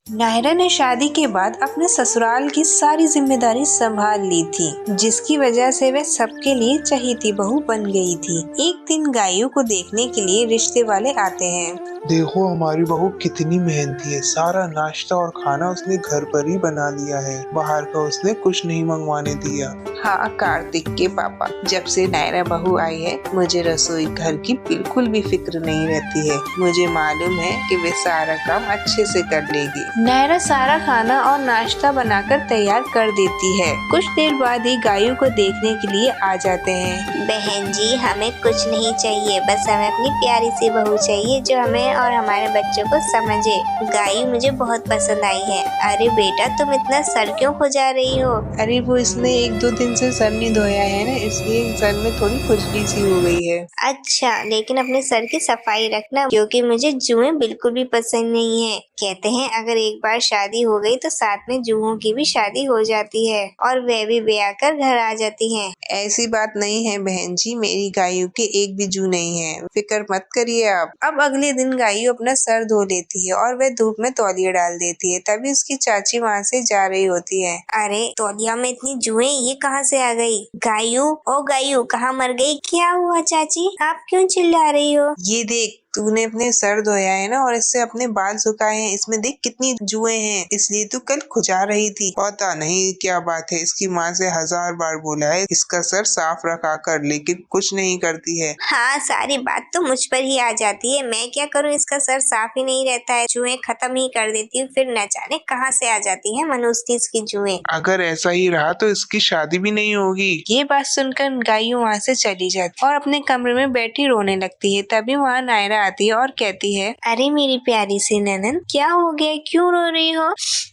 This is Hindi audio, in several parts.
नायरा ने शादी के बाद अपने ससुराल की सारी जिम्मेदारी संभाल ली थी, जिसकी वजह से वह सबके लिए चहेती बहू बन गई थी। एक दिन गायों को देखने के लिए रिश्ते वाले आते हैं। देखो हमारी बहू कितनी मेहनती है, सारा नाश्ता और खाना उसने घर पर ही बना लिया है, बाहर का उसने कुछ नहीं मंगवाने दिया। हाँ कार्तिक के पापा, जब से नायरा बहू आई है मुझे रसोई घर की बिल्कुल भी फिक्र नहीं रहती है। मुझे मालूम है कि वे सारा काम अच्छे से कर लेगी। नायरा सारा खाना और नाश्ता बनाकर तैयार कर देती है। कुछ देर बाद ही गायों को देखने के लिए आ जाते हैं। बहन जी, हमें कुछ नहीं चाहिए, बस हमें अपनी प्यारी सी बहू चाहिए जो हमें और हमारे बच्चों को समझे। गाय मुझे बहुत पसंद आई है। अरे बेटा, तुम इतना सर क्यों खुजा रही हो? अरे वो इसने 1-2 दिन से सर नहीं धोया है ना, इसलिए सर में थोड़ी खुजली सी हो गई है। अच्छा, लेकिन अपने सर की सफाई रखना, क्योंकि मुझे जुएं बिल्कुल भी पसंद नहीं है। कहते हैं अगर एक बार शादी हो गई तो साथ में जुओं की भी शादी हो जाती है और वे भी ब्याह कर घर आ जाती हैं। ऐसी बात नहीं है बहन जी, मेरी गायों के एक भी जू नहीं है, फिक्र मत करिए आप। अब अगले दिन गायों अपना सर धो लेती है और वह धूप में तौलिया डाल देती है। तभी उसकी चाची वहाँ से जा रही होती है। अरे तौलिया में इतनी जुएं ये कहाँ से आ गई? गायू, ओ गायू, कहाँ मर गई? क्या हुआ चाची, आप क्यों चिल्ला रही हो? ये देख, तूने अपने सर धोया है ना और इससे अपने बाल सुखाए हैं, इसमें देख कितनी जुएं हैं, इसलिए तू कल खुजा रही थी। पता नहीं क्या बात है, इसकी माँ से 1000 बार बोला है इसका सर साफ रखा कर, लेकिन कुछ नहीं करती है। हाँ, सारी बात तो मुझ पर ही आ जाती है। मैं क्या करूँ, इसका सर साफ ही नहीं रहता है, जुएं खत्म ही कर देती हूँ, फिर न जाने कहाँ से आ जाती है मनुष्य इसकी जुएं। अगर ऐसा ही रहा तो इसकी शादी भी नहीं होगी। ये बात सुनकर गायों वहाँ से चली जाती और अपने कमरे में बैठी रोने लगती है। तभी वहाँ नायरा आती है और कहती है, अरे मेरी प्यारी सी ननद, क्या हो गया, क्यों रो रही हो?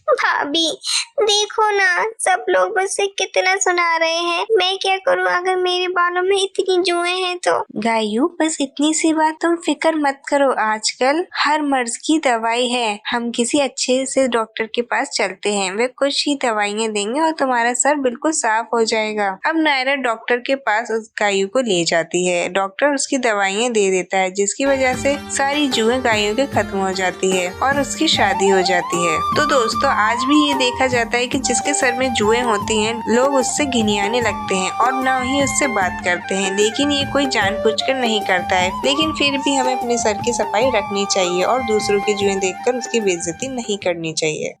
भाभी देखो ना, सब लोग मुझसे कितना सुना रहे हैं। मैं क्या करूं अगर मेरे बालों में इतनी जुएं हैं तो? गायू बस इतनी सी बात, तुम फिक्र मत करो, आजकल हर मर्ज की दवाई है। हम किसी अच्छे से डॉक्टर के पास चलते हैं, वे कुछ ही दवाइयाँ देंगे और तुम्हारा सर बिल्कुल साफ हो जाएगा। अब नायरा डॉक्टर के पास उस गायू को ले जाती है। डॉक्टर उसकी दवाइयाँ दे देता है, जिसकी वजह से सारी जुएं गायों के खत्म हो जाती है और उसकी शादी हो जाती है। तो दोस्तों, आज भी ये देखा जाता है कि जिसके सर में जुएं होती हैं, लोग उससे घिनियाने लगते हैं और न ही उससे बात करते हैं, लेकिन ये कोई जानबूझकर नहीं करता है। लेकिन फिर भी हमें अपने सर की सफाई रखनी चाहिए और दूसरों की जुएं देखकर उसकी बेइज्जती नहीं करनी चाहिए।